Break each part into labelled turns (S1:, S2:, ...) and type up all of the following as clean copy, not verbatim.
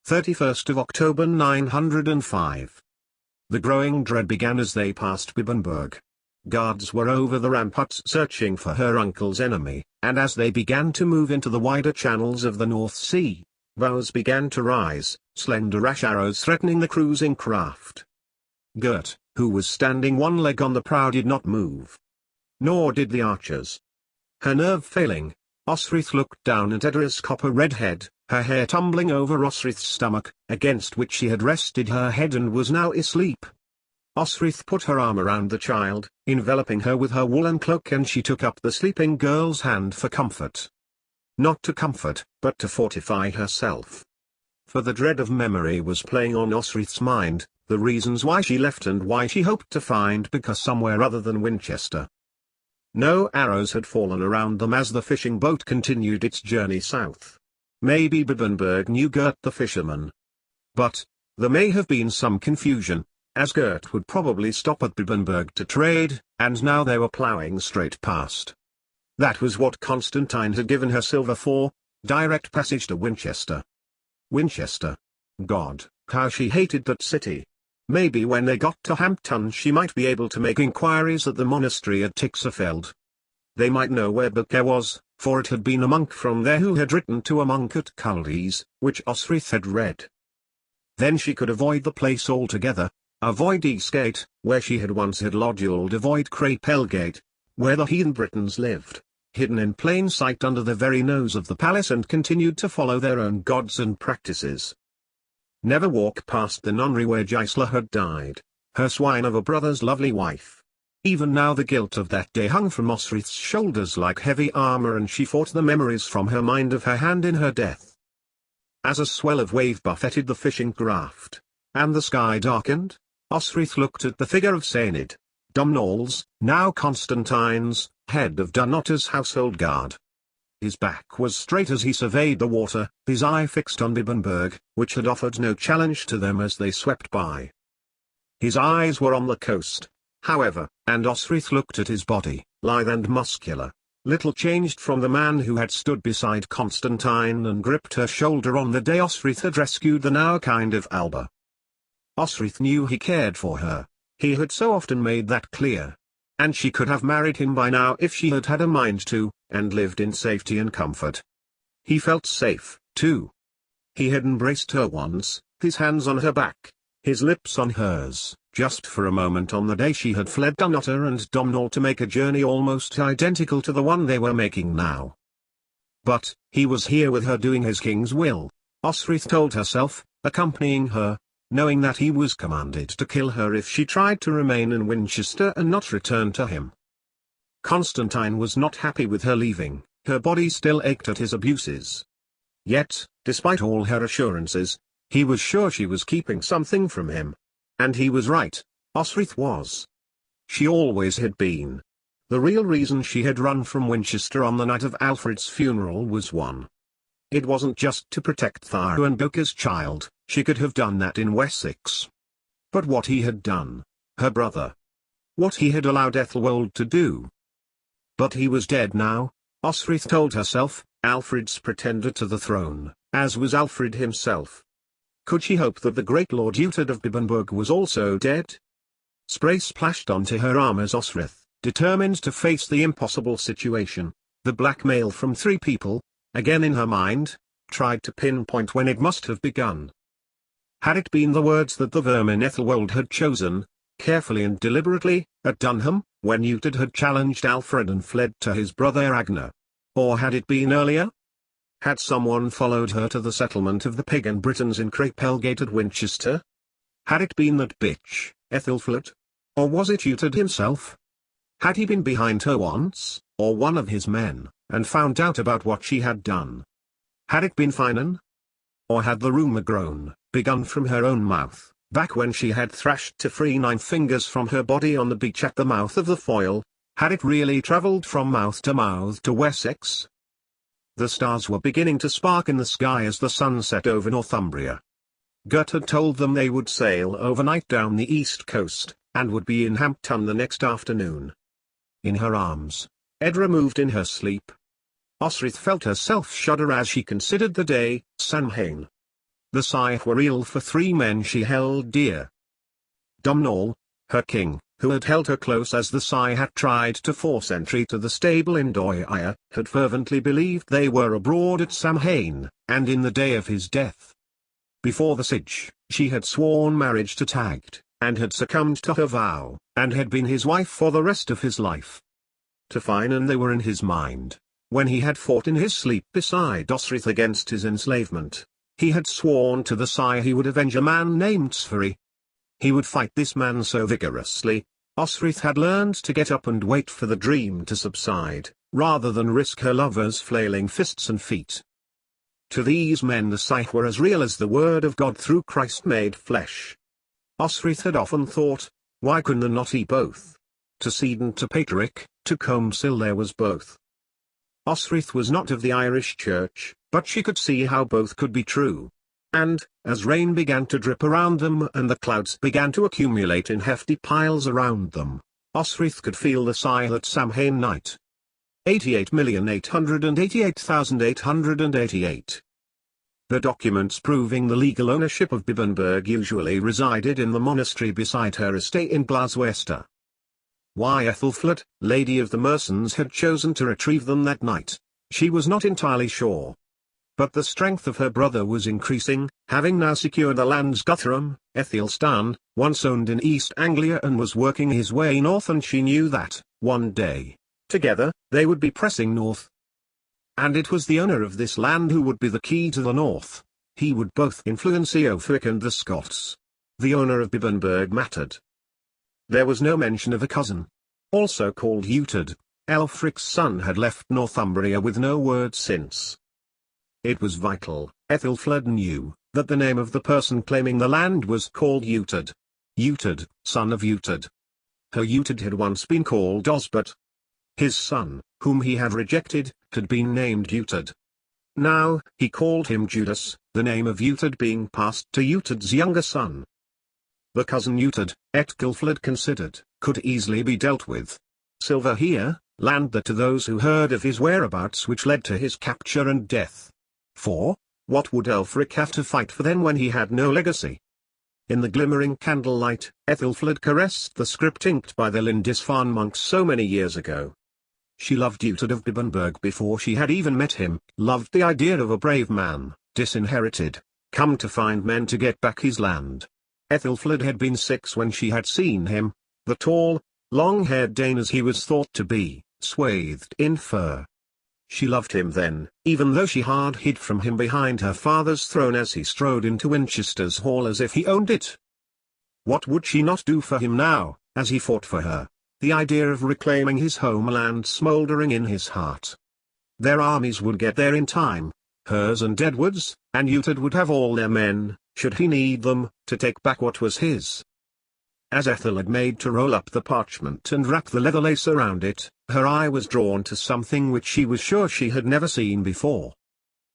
S1: 31st of October 905. The growing dread began as they passed Bibbenberg. Guards were over the ramparts searching for her uncle's enemy, and as they began to move into the wider channels of the North Sea, bows began to rise, slender ash arrows threatening the cruising craft. Gert, who was standing one leg on the prow, did not move. Nor did the archers. Her nerve failing, Osrith looked down at Edra's copper-red head, her hair tumbling over Osrith's stomach, against which she had rested her head and was now asleep. Osrith put her arm around the child, enveloping her with her woolen cloak, and she took up the sleeping girl's hand for comfort. Not to comfort, but to fortify herself. For the dread of memory was playing on Osrith's mind, the reasons why she left and why she hoped to find Biccar somewhere other than Winchester. No arrows had fallen around them as the fishing boat continued its journey south. Maybe Bibbenberg knew Gert the fisherman. But there may have been some confusion, as Gert would probably stop at Bibbenberg to trade, and now they were ploughing straight past. That was what Constantine had given her silver for, direct passage to Winchester. Winchester. God, how she hated that city. Maybe when they got to Hampton she might be able to make inquiries at the monastery at Tixerfeld. They might know where Biccar was, for it had been a monk from there who had written to a monk at Culdees, which Osrith had read. Then she could avoid the place altogether, avoid Eastgate, where she had once had lodged, avoid Crapelgate, where the heathen Britons lived, hidden in plain sight under the very nose of the palace, and continued to follow their own gods and practices. Never walk past the nunnery where Gisela had died, her swine of a brother's lovely wife. Even now the guilt of that day hung from Osrith's shoulders like heavy armor, and she fought the memories from her mind of her hand in her death. As a swell of wave buffeted the fishing craft, and the sky darkened, Osrith looked at the figure of Sainid, Domhnall's, now Constantine's, head of Dunnottar's household guard. His back was straight as he surveyed the water, his eye fixed on Bibbenberg, which had offered no challenge to them as they swept by. His eyes were on the coast, however, and Osrith looked at his body, lithe and muscular, little changed from the man who had stood beside Constantine and gripped her shoulder on the day Osrith had rescued the now kind of Alba. Osrith knew he cared for her, he had so often made that clear. And she could have married him by now if she had had a mind to, and lived in safety and comfort. He felt safe, too. He had embraced her once, his hands on her back, his lips on hers, just for a moment on the day she had fled Dunnottar and Domhnall to make a journey almost identical to the one they were making now. But, he was here with her doing his king's will, Osrith told herself, accompanying her, knowing that he was commanded to kill her if she tried to remain in Winchester and not return to him. Constantine was not happy with her leaving, her body still ached at his abuses. Yet, despite all her assurances, he was sure she was keeping something from him. And he was right, Osrith was. She always had been. The real reason she had run from Winchester on the night of Alfred's funeral was one. It wasn't just to protect Tharu and Biccar's child, she could have done that in Wessex. But what he had done, her brother. What he had allowed Ethelwold to do. But he was dead now, Osrith told herself, Alfred's pretender to the throne, as was Alfred himself. Could she hope that the great Lord Guthred of Bibbenberg was also dead? Spray splashed onto her arm as Osrith, determined to face the impossible situation, the blackmail from three people, again in her mind, tried to pinpoint when it must have begun. Had it been the words that the vermin Ethelwold had chosen, carefully and deliberately, at Dunham, when Uhtred had challenged Alfred and fled to his brother Ragnar? Or had it been earlier? Had someone followed her to the settlement of the pagan Britons in Crapelgate at Winchester? Had it been that bitch, Ethelfled? Or was it Uhtred himself? Had he been behind her once, or one of his men, and found out about what she had done? Had it been Finan? Or had the rumour grown, begun from her own mouth, back when she had thrashed to free 9 fingers from her body on the beach at the mouth of the Foyle? Had it really travelled from mouth to Wessex? The stars were beginning to spark in the sky as the sun set over Northumbria. Gert had told them they would sail overnight down the east coast, and would be in Hampton the next afternoon. In her arms, Edra moved in her sleep. Osrith felt herself shudder as she considered the day, Samhain. The sigh were real for three men she held dear. Domnall, her king, who had held her close as the sigh had tried to force entry to the stable in Doire, had fervently believed they were abroad at Samhain, and in the day of his death. Before the siege, she had sworn marriage to Tagged, and had succumbed to her vow, and had been his wife for the rest of his life. To Finan they were in his mind. When he had fought in his sleep beside Osrith against his enslavement, he had sworn to the sigh he would avenge a man named Sverri. He would fight this man so vigorously. Osrith had learned to get up and wait for the dream to subside, rather than risk her lover's flailing fists and feet. To these men the sigh were as real as the word of God through Christ made flesh. Osrith had often thought, why couldn't there not he both? To Seed and to Patrick, to Comsil there was both. Osrith was not of the Irish Church, but she could see how both could be true. And, as rain began to drip around them and the clouds began to accumulate in hefty piles around them, Osrith could feel the sigh that Samhain night. 88,888,888. The documents proving the legal ownership of Bibbenberg usually resided in the monastery beside her estate in Glaswester. Why Ethelfled, Lady of the Mersons, had chosen to retrieve them that night, she was not entirely sure. But the strength of her brother was increasing, having now secured the lands Guthrum, Aethelstan, once owned in East Anglia, and was working his way north, and she knew that, one day, together, they would be pressing north. And it was the owner of this land who would be the key to the north. He would both influence Eothric and the Scots. The owner of Bibbenberg mattered. There was no mention of a cousin. Also called Uhtred, Elfric's son had left Northumbria with no word since. It was vital, Ethelfled knew, that the name of the person claiming the land was called Uhtred. Uhtred, son of Uhtred. Her Uhtred had once been called Osbert. His son, whom he had rejected, had been named Uhtred. Now, he called him Judas, the name of Uhtred being passed to Uhtred's younger son. The cousin Uhtred, Ethelfled considered, could easily be dealt with. Silver here, land there to those who heard of his whereabouts, which led to his capture and death. For, what would Elfric have to fight for then when he had no legacy? In the glimmering candlelight, Ethelfled caressed the script inked by the Lindisfarne monks so many years ago. She loved Uhtred of Bibbenberg before she had even met him, loved the idea of a brave man, disinherited, come to find men to get back his land. Ethelfled had been 6 when she had seen him, the tall, long-haired Dane as he was thought to be, swathed in fur. She loved him then, even though she hard hid from him behind her father's throne as he strode into Winchester's hall as if he owned it. What would she not do for him now, as he fought for her, the idea of reclaiming his homeland smouldering in his heart. Their armies would get there in time, hers and Edward's, and Uhtred would have all their men, should he need them, to take back what was his. As Ethel had made to roll up the parchment and wrap the leather lace around it, her eye was drawn to something which she was sure she had never seen before.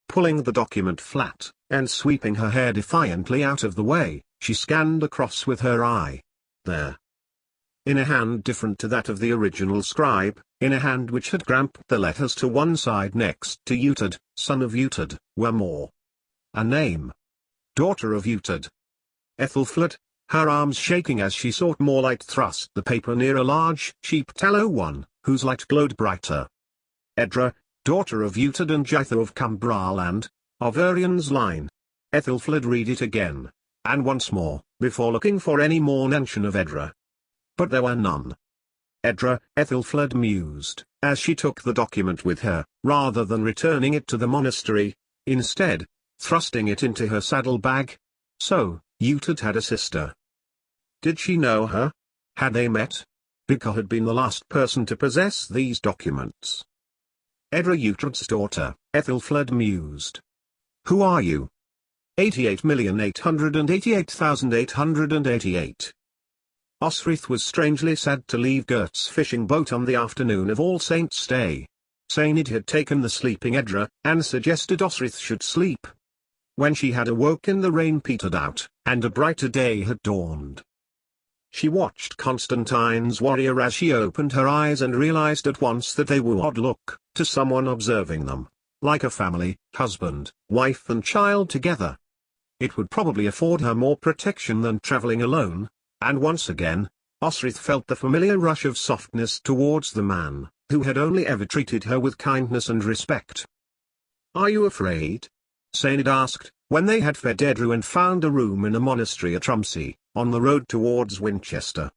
S1: Pulling the document flat, and sweeping her hair defiantly out of the way, she scanned across with her eye. There, in a hand different to that of the original scribe, in a hand which had cramped the letters to one side next to Uhtred, son of Uhtred, were more. A name. Daughter of Uhtred. Ethelfled, her arms shaking as she sought more light, thrust the paper near a large cheap tallow one, whose light glowed brighter. Edra, daughter of Uhtred and Jaitha of Cumbraland, of Urien's line. Ethelfled read it again, and once more, before looking for any more mention of Edra. But there were none. Edra, Ethelfled mused, as she took the document with her, rather than returning it to the monastery, instead, thrusting it into her saddle-bag. So, Uhtred had a sister. Did she know her? Had they met? Bicca had been the last person to possess these documents. Edra, Uhtred's daughter, Ethelfled mused. Who are you? 88,888,888. Osrith was strangely sad to leave Gert's fishing boat on the afternoon of All Saints' Day. Sainid had taken the sleeping Edra, and suggested Osrith should sleep. When she had awoken, the rain petered out, and a brighter day had dawned. She watched Constantine's warrior as she opened her eyes and realized at once that they were odd look, to someone observing them, like a family, husband, wife and child together. it would probably afford her more protection than traveling alone, and once again, Osrith felt the familiar rush of softness towards the man, who had only ever treated her with kindness and respect. "Are you afraid?" Sainid asked, when they had fed Edru and found a room in a monastery at Rumsey, on the road towards Winchester.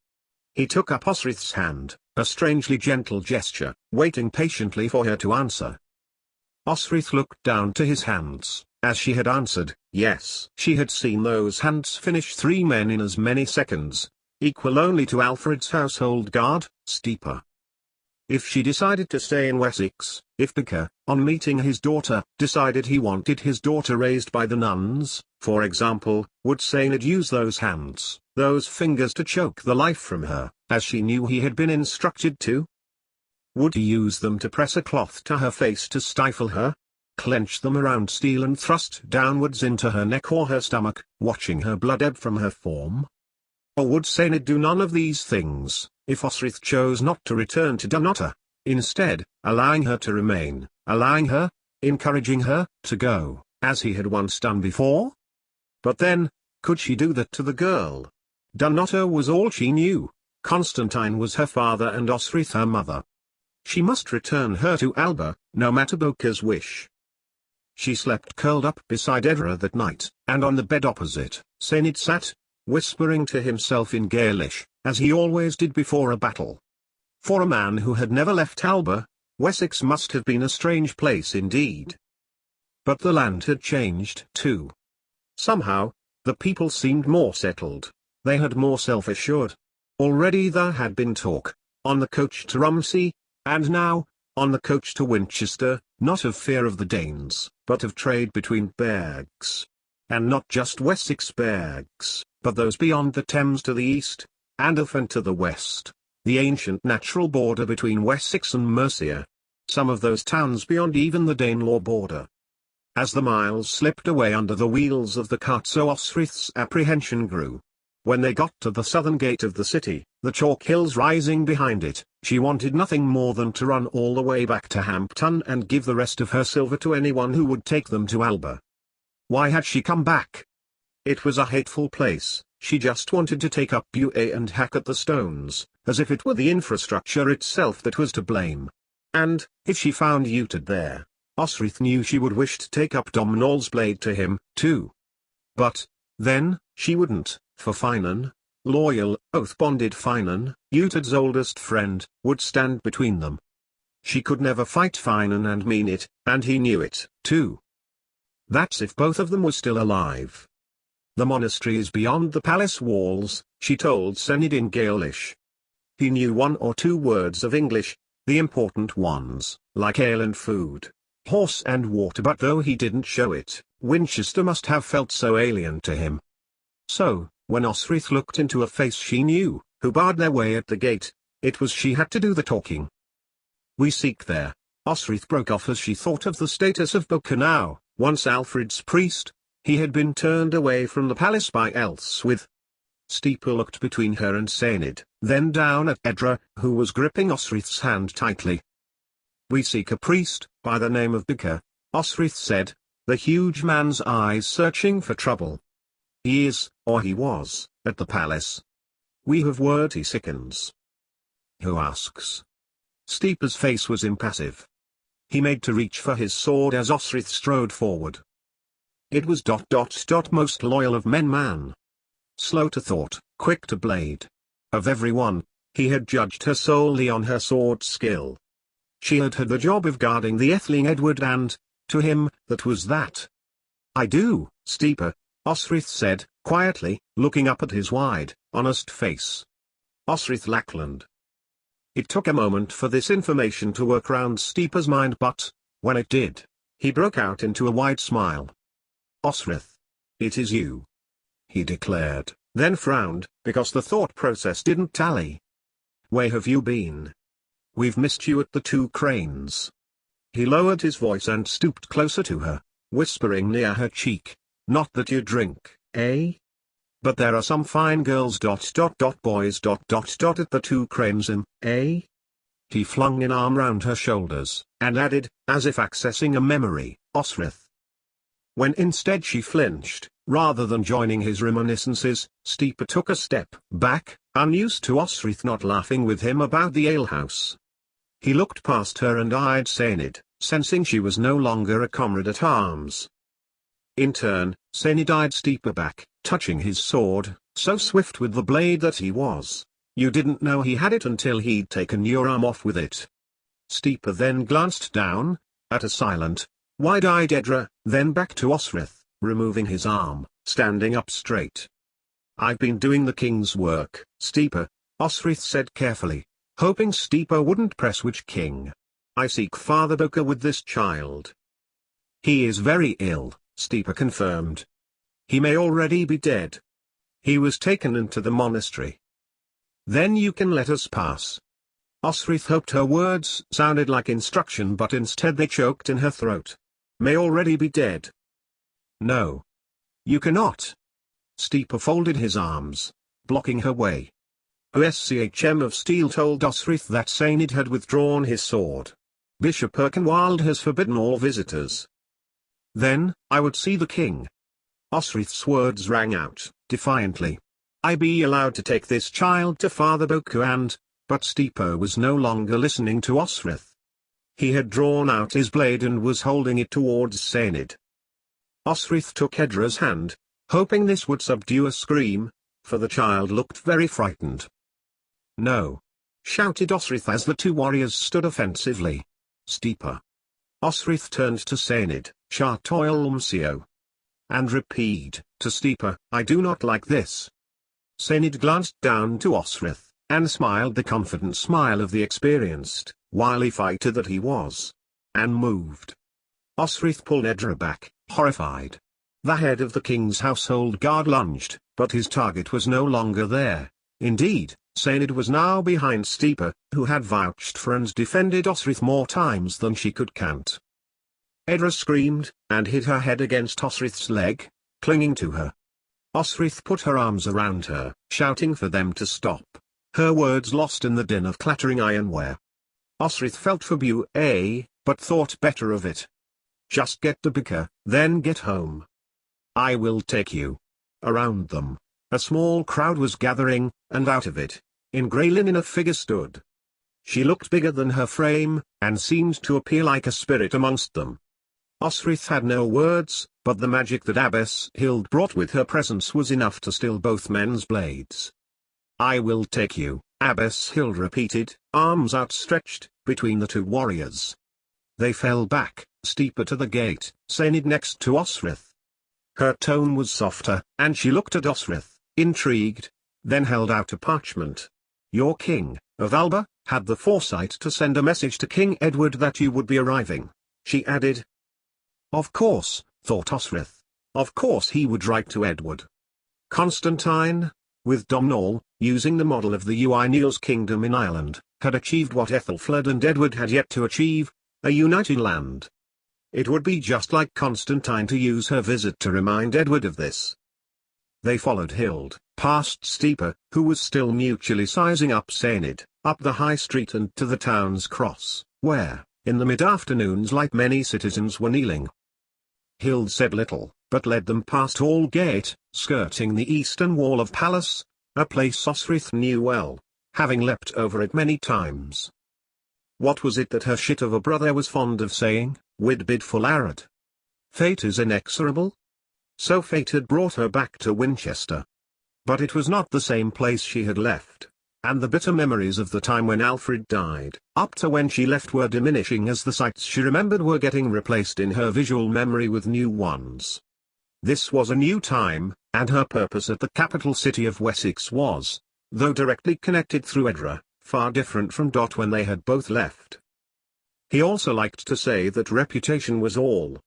S1: He took up Osrith's hand, a strangely gentle gesture, waiting patiently for her to answer. Osrith looked down to his hands, as she had answered, yes. She had seen those hands finish 3 men in as many seconds, equal only to Alfred's household guard, Steeper. If she decided to stay in Wessex, if Bicker, on meeting his daughter, decided he wanted his daughter raised by the nuns, for example, would Sainid use those hands, those fingers to choke the life from her, as she knew he had been instructed to? Would he use them to press a cloth to her face to stifle her? Clench them around steel and thrust downwards into her neck or her stomach, watching her blood ebb from her form? Or would Sainid do none of these things, if Osrith chose not to return to Dunnottar, instead, allowing her to remain, allowing her, encouraging her, to go, as he had once done before? But then, could she do that to the girl? Dunnottar was all she knew, Constantine was her father and Osrith her mother. She must return her to Alba, no matter Boker's wish. She slept curled up beside Edra that night, and on the bed opposite, Sainid sat, whispering to himself in Gaelish, as he always did before a battle. For a man who had never left Alba, Wessex must have been a strange place indeed. But the land had changed too. Somehow, the people seemed more settled, they had more self-assured. Already there had been talk, on the coach to Rumsey, and now, on the coach to Winchester, not of fear of the Danes, but of trade between burghs. And not just Wessex burghs, but those beyond the Thames to the east, and often to the west, the ancient natural border between Wessex and Mercia. Some of those towns beyond even the Danelaw border. As the miles slipped away under the wheels of the cart, so Osrith's apprehension grew. When they got to the southern gate of the city, the chalk hills rising behind it, she wanted nothing more than to run all the way back to Hampton and give the rest of her silver to anyone who would take them to Alba. Why had she come back? It was a hateful place, she just wanted to take up Butte and hack at the stones, as if it were the infrastructure itself that was to blame. And, if she found Uhtred there, Osrith knew she would wish to take up Domhnall's blade to him, too. But, then, she wouldn't, for Finan, loyal, oath-bonded Finan, Uhtred's oldest friend, would stand between them. She could never fight Finan and mean it, and he knew it, too. That's if both of them were still alive. The monastery is beyond the palace walls, she told Sainid in Gaelish. He knew 1 or 2 words of English, the important ones, like ale and food, horse and water, but though he didn't show it, Winchester must have felt so alien to him. So, when Osrith looked into a face she knew, who barred their way at the gate, it was she had to do the talking. "We seek there," Osrith broke off as she thought of the status of Boker now. Once Alfred's priest, he had been turned away from the palace by Elswith. Steeper looked between her and Sainid, then down at Edra, who was gripping Osrith's hand tightly. "We seek a priest, by the name of Bicker," Osrith said, the huge man's eyes searching for trouble. "He is, or he was, at the palace. We have word he sickens." "Who asks?" Steeper's face was impassive. He made to reach for his sword as Osrith strode forward. It was ... most loyal of men man. Slow to thought, quick to blade. Of everyone, he had judged her solely on her sword skill. She had had the job of guarding the Atheling Edward and, to him, that was that. "I do, Steeper," Osrith said, quietly, looking up at his wide, honest face. Osrith Lackland. It took a moment for this information to work round Steeper's mind, but, when it did, he broke out into a wide smile. "Osrith. It is you," he declared, then frowned, because the thought process didn't tally. "Where have you been? We've missed you at the Two Cranes." He lowered his voice and stooped closer to her, whispering near her cheek, "Not that you drink, eh? But there are some fine girls ... boys ... at the Two Cranes, eh?" He flung an arm round her shoulders, and added, as if accessing a memory, "Osrith. When instead she flinched, rather than joining his reminiscences, Steeper took a step back, unused to Osrith not laughing with him about the alehouse. He looked past her and eyed Saenid, sensing she was no longer a comrade at arms. In turn, Saenid eyed Steeper back, touching his sword, so swift with the blade that he was. You didn't know he had it until he'd taken your arm off with it. Steeper then glanced down, at a silent, wide-eyed Edra, then back to Osrith, removing his arm, standing up straight. I've been doing the king's work, Steeper, Osrith said carefully, hoping Steeper wouldn't press which king. I seek Father Bokeh with this child. He is very ill, Steeper confirmed. He may already be dead. He was taken into the monastery. Then you can let us pass. Osrith hoped her words sounded like instruction, but instead they choked in her throat. May already be dead. No. You cannot. Steeper folded his arms, blocking her way. OSCHM of Steel told Osrith that Saenid had withdrawn his sword. Bishop Erkenwald has forbidden all visitors. Then, I would see the king. Osrith's words rang out, defiantly. I be allowed to take this child to Father Bokeh but Steeper was no longer listening to Osrith. He had drawn out his blade and was holding it towards Saenid. Osrith took Edra's hand, hoping this would subdue a scream, for the child looked very frightened. No! Shouted Osrith as the two warriors stood offensively. Steeper. Osrith turned to Saenid, Shartoil Umsio. And repeat, to Steeper, I do not like this. Saenid glanced down to Osrith, and smiled the confident smile of the experienced, wily fighter that he was. And moved. Osrith pulled Edra back, horrified. The head of the king's household guard lunged, but his target was no longer there. Indeed, Saenid was now behind Steeper, who had vouched for and defended Osrith more times than she could count. Edra screamed, and hit her head against Osrith's leg, clinging to her. Osrith put her arms around her, shouting for them to stop, her words lost in the din of clattering ironware. Osrith felt for but thought better of it. Just get to Bokeh, then get home. I will take you. Around them, a small crowd was gathering, and out of it, in grey linen a figure stood. She looked bigger than her frame, and seemed to appear like a spirit amongst them. Osrith had no words, but the magic that Abbess Hild brought with her presence was enough to still both men's blades. I will take you, Abbess Hild repeated, arms outstretched, between the two warriors. They fell back, Steeper to the gate, Saenid next to Osrith. Her tone was softer, and she looked at Osrith, intrigued, then held out a parchment. Your king, of Alba, had the foresight to send a message to King Edward that you would be arriving, she added. Of course, thought Osrith. Of course he would write to Edward. Constantine, with Domhnall, using the model of the Uineal's kingdom in Ireland, had achieved what Ethelfled and Edward had yet to achieve, a united land. It would be just like Constantine to use her visit to remind Edward of this. They followed Hild, past Steeper, who was still mutually sizing up Saenid, up the high street and to the town's cross, where, in the mid-afternoon's light many citizens were kneeling. Hild said little, but led them past Hall Gate, skirting the eastern wall of Palace, a place Osrith knew well, having leapt over it many times. What was it that her shit of a brother was fond of saying, Wid bid full arad? Fate is inexorable? So fate had brought her back to Winchester. But it was not the same place she had left, and the bitter memories of the time when Alfred died, up to when she left, were diminishing as the sights she remembered were getting replaced in her visual memory with new ones. This was a new time, and her purpose at the capital city of Wessex was, though directly connected through Edra, far different from Dot when they had both left. He also liked to say that reputation was all.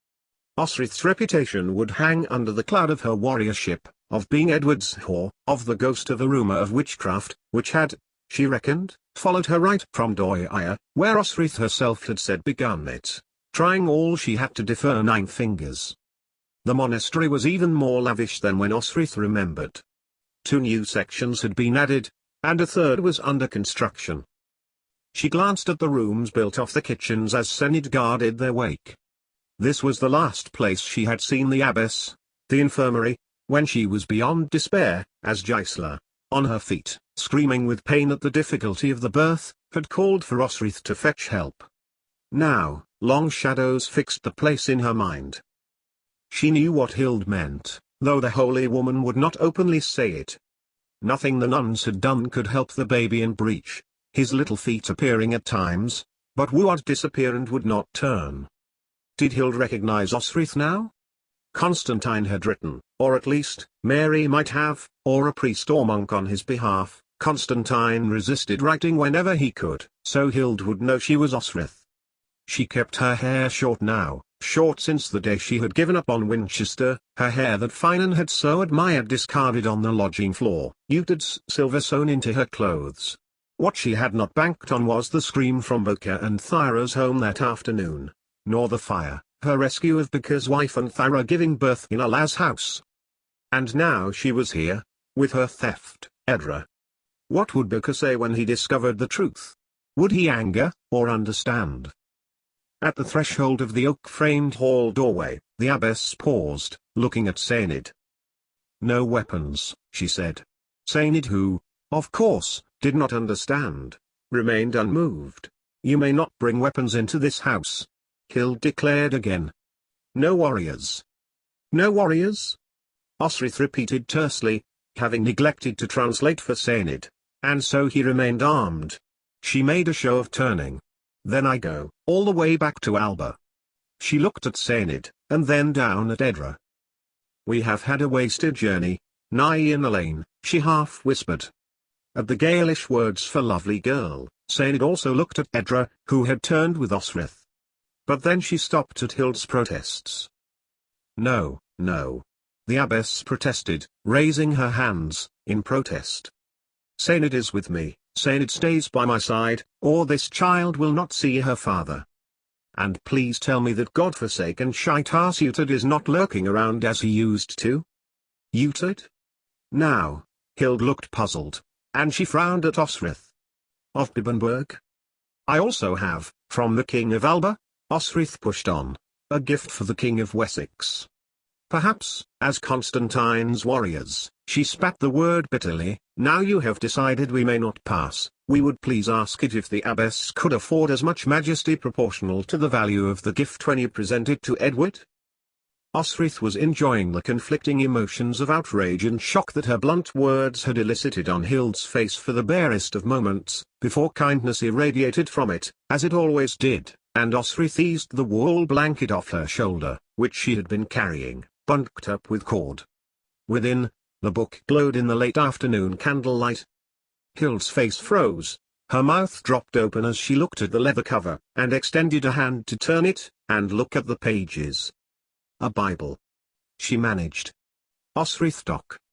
S1: Osrith's reputation would hang under the cloud of her warriorship, of being Edward's whore, of the ghost of a rumour of witchcraft, which had, she reckoned, followed her right from Doia, where Osrith herself had said begun it, trying all she had to defer 9 fingers. The monastery was even more lavish than when Osrith remembered. 2 new sections had been added, and a 3rd was under construction. She glanced at the rooms built off the kitchens as Saenid guarded their wake. This was the last place she had seen the abbess, the infirmary, when she was beyond despair, as Gisela, on her feet, screaming with pain at the difficulty of the birth, had called for Osrith to fetch help. Now, long shadows fixed the place in her mind. She knew what Hild meant, though the holy woman would not openly say it. Nothing the nuns had done could help the baby in breach, his little feet appearing at times, but would disappear and would not turn. Did Hild recognize Osrith now? Constantine had written, or at least, Mary might have, or a priest or monk on his behalf. Constantine resisted writing whenever he could, so Hild would know she was Osrith. She kept her hair short now, short since the day she had given up on Winchester, her hair that Finan had so admired discarded on the lodging floor, Uhted's silver sewn into her clothes. What she had not banked on was the scream from Boca and Thyra's home that afternoon, nor the fire, her rescue of Boca's wife and Thyra giving birth in Allah's house. And now she was here, with her theft, Edra. What would Boca say when he discovered the truth? Would he anger, or understand? At the threshold of the oak-framed hall doorway, the abbess paused, looking at Sainid. "No weapons," she said. Sainid, who, of course, did not understand, remained unmoved. "You may not bring weapons into this house," Hild declared again. "No warriors." "No warriors?" Osrith repeated tersely, having neglected to translate for Sainid. And so he remained armed. She made a show of turning. "Then I go all the way back to Alba." She looked at Sainid, and then down at Edra. "We have had a wasted journey, nigh in a lane," she half whispered. At the Gaelish words for lovely girl, Sainid also looked at Edra, who had turned with Osrith. But then she stopped at Hild's protests. "No, no." The abbess protested, raising her hands, in protest. "Sainid is with me, Sainid stays by my side, or this child will not see her father. And please tell me that godforsaken Shaitas Uhtred is not lurking around as he used to." "Uhtred?" Now, Hild looked puzzled, and she frowned at Osrith. "Of Bibbenberg? I also have, from the King of Alba," Osrith pushed on, "a gift for the King of Wessex. Perhaps, as Constantine's warriors," she spat the word bitterly, "now you have decided we may not pass, we would please ask it if the abbess could afford as much majesty proportional to the value of the gift when you present it to Edward?" Osrith was enjoying the conflicting emotions of outrage and shock that her blunt words had elicited on Hild's face for the barest of moments, before kindness irradiated from it, as it always did, and Osrith eased the wool blanket off her shoulder, which she had been carrying, bunched up with cord. Within, the book glowed in the late afternoon candlelight. Hild's face froze, her mouth dropped open as she looked at the leather cover, and extended a hand to turn it, and look at the pages. A Bible. She managed. Osrith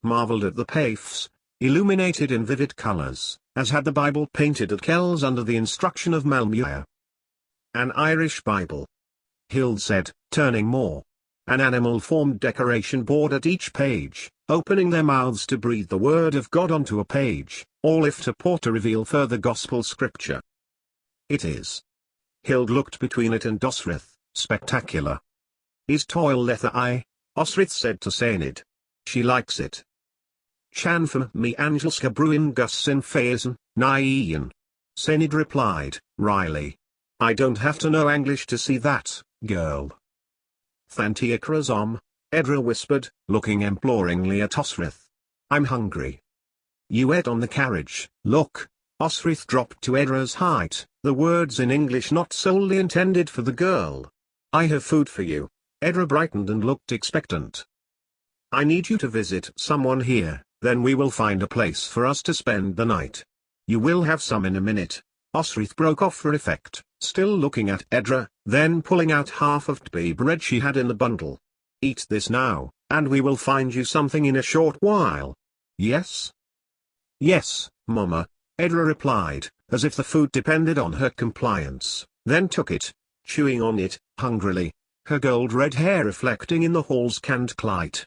S1: marveled at the paphs, illuminated in vivid colors, as had the Bible painted at Kells under the instruction of Malmuir. An Irish Bible. Hild said, turning more. An animal formed decoration board at each page, opening their mouths to breathe the word of God onto a page, or lift a paw to reveal further gospel scripture. It is. Hild looked between it and Osrith, spectacular. Is toil leather Osrith said to Sainid. She likes it. Chan for me angelska bruin gus sin faisen, naian. Sainid replied, wryly. I don't have to know English to see that, girl. Thantia Krazom, Edra whispered, looking imploringly at Osrith. I'm hungry. You ate on the carriage, look. Osrith dropped to Edra's height, the words in English not solely intended for the girl. I have food for you. Edra brightened and looked expectant. I need you to visit someone here, then we will find a place for us to spend the night. You will have some in a minute. Osrith broke off for effect, still looking at Edra, then pulling out half of tbie bread she had in the bundle. Eat this now, and we will find you something in a short while. Yes? Yes, Mama, Edra replied, as if the food depended on her compliance, then took it, chewing on it, hungrily, her gold-red hair reflecting in the hall's candlelight.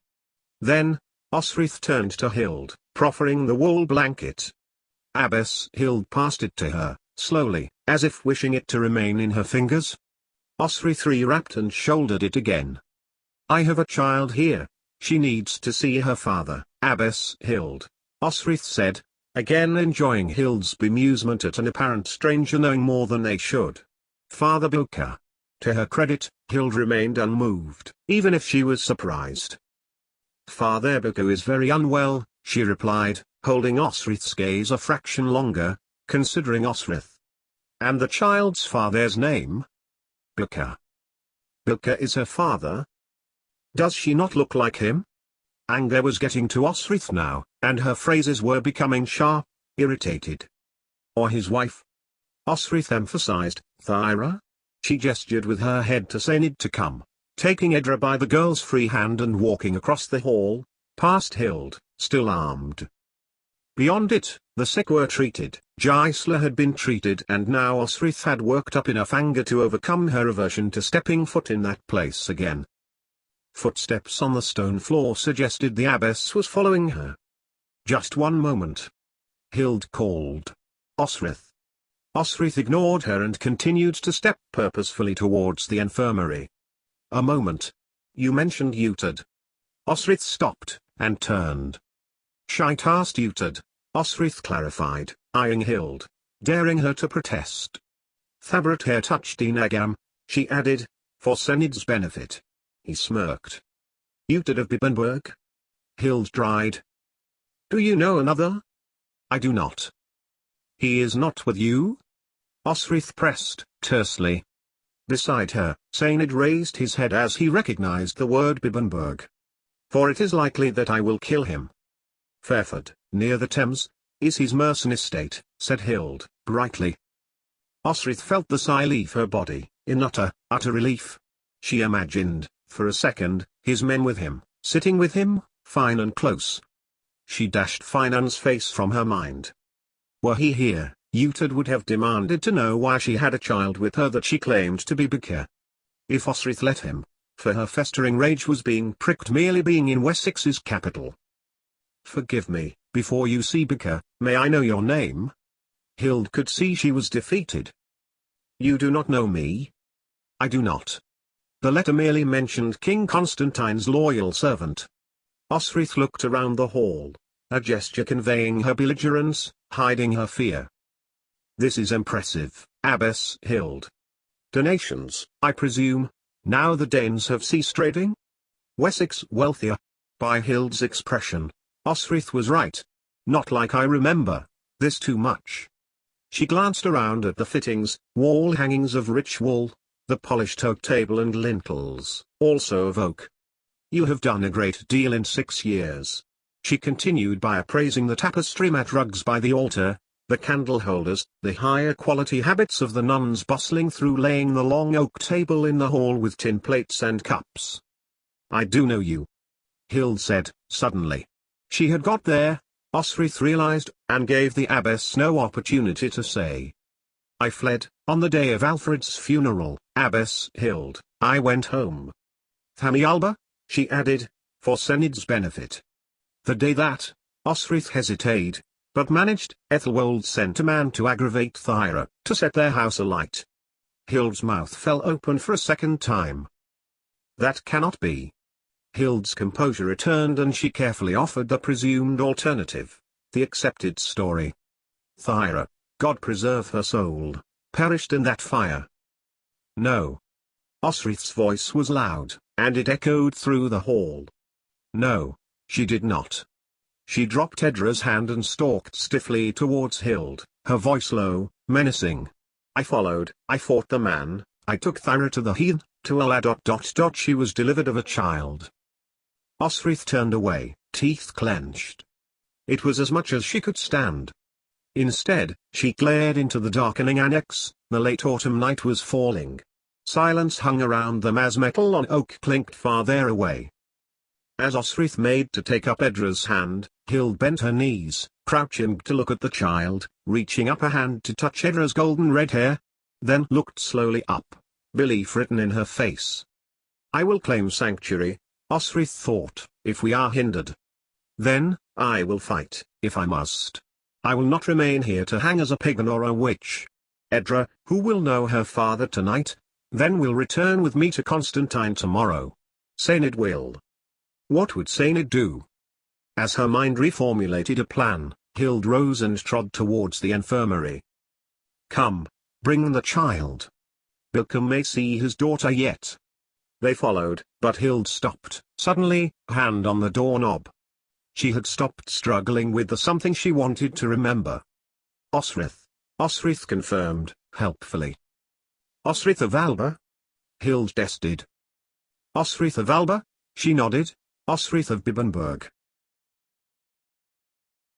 S1: Then, Osrith turned to Hild, proffering the wool blanket. Abbess Hild passed it to her, slowly, as if wishing it to remain in her fingers. Osrith wrapped and shouldered it again. I have a child here. She needs to see her father, Abbess Hild, Osrith said, again enjoying Hild's bemusement at an apparent stranger knowing more than they should. Father Boka. To her credit, Hild remained unmoved, even if she was surprised. Father Boka is very unwell, she replied, holding Osrith's gaze a fraction longer, considering Osrith. And the child's father's name? Boka. Boka is her father? Does she not look like him? Anger was getting to Osrith now, and her phrases were becoming sharp, irritated. Or his wife? Osrith emphasized, Thyra? She gestured with her head to Senid to come, taking Edra by the girl's free hand and walking across the hall, past Hild, still armed. Beyond it, the sick were treated, Gisela had been treated, and now Osrith had worked up enough anger to overcome her aversion to stepping foot in that place again. Footsteps on the stone floor suggested the abbess was following her. Just one moment. Hild called. Osrith. Osrith ignored her and continued to step purposefully towards the infirmary. A moment. You mentioned Guthred. Osrith stopped, and turned. Shite asked Guthred, Osrith clarified, eyeing Hild, daring her to protest. Thabrat hair touched Enagam, she added, for Senid's benefit. He smirked. Guthred of Bibbenberg? Hild dried. Do you know another? I do not. He is not with you? Osrith pressed, tersely. Beside her, Senid raised his head as he recognized the word Bibbenberg. For it is likely that I will kill him. Fairford, near the Thames, is his mercenary estate, said Hild, brightly. Osrith felt the sigh leave her body, in utter relief. She imagined, for a second, his men with him, sitting with him, fine and close. She dashed Finan's face from her mind. Were he here, Guthred would have demanded to know why she had a child with her that she claimed to be Boka. If Osrith let him, for her festering rage was being pricked merely being in Wessex's capital. Forgive me, before you see Boka, may I know your name? Hild could see she was defeated. You do not know me? I do not. The letter merely mentioned King Constantine's loyal servant. Osrith looked around the hall, a gesture conveying her belligerence, hiding her fear. This is impressive, Abbess Hild. Donations, I presume, now the Danes have ceased raiding? Wessex wealthier? By Hild's expression, Osrith was right. Not like I remember, this too much. She glanced around at the fittings, wall hangings of rich wool, the polished oak table and lintels, also of oak. You have done a great deal in 6 years. She continued by appraising the tapestry mat rugs by the altar, the candle holders, the higher quality habits of the nuns bustling through laying the long oak table in the hall with tin plates and cups. I do know you. Hild said, suddenly. She had got there, Osrith realized, and gave the abbess no opportunity to say. I fled, on the day of Alfred's funeral, Abbess Hild, I went home. Thamialba, she added, for Senid's benefit. The day that, Osrith hesitated, but managed, Ethelwold sent a man to aggravate Thyra, to set their house alight. Hild's mouth fell open for a second time. That cannot be. Hild's composure returned and she carefully offered the presumed alternative, the accepted story. Thyra, God preserve her soul, perished in that fire. No. Osrith's voice was loud, and it echoed through the hall. No, she did not. She dropped Edra's hand and stalked stiffly towards Hild, her voice low, menacing. I followed, I fought the man, I took Thyra to the heath, to Allah. She was delivered of a child. Osrith turned away, teeth clenched. It was as much as she could stand. Instead, she glared into the darkening annex, the late autumn night was falling. Silence hung around them as metal on oak clinked far there away. As Osrith made to take up Edra's hand, Hild bent her knees, crouching to look at the child, reaching up a hand to touch Edra's golden red hair. Then looked slowly up, belief written in her face. I will claim sanctuary, Osrith thought, if we are hindered. Then, I will fight, if I must. I will not remain here to hang as a pagan or a witch. Edra, who will know her father tonight? Then we'll return with me to Constantine tomorrow. Saynid will. What would Saynid do? As her mind reformulated a plan, Hild rose and trod towards the infirmary. Come, bring the child. Bilkum may see his daughter yet. They followed, but Hild stopped, suddenly, hand on the doorknob. She had stopped struggling with the something she wanted to remember. Osrith. Osrith confirmed, helpfully. Osrith of Alba? Hild tested. Osrith of Alba? She nodded. Osrith of Bibbenberg.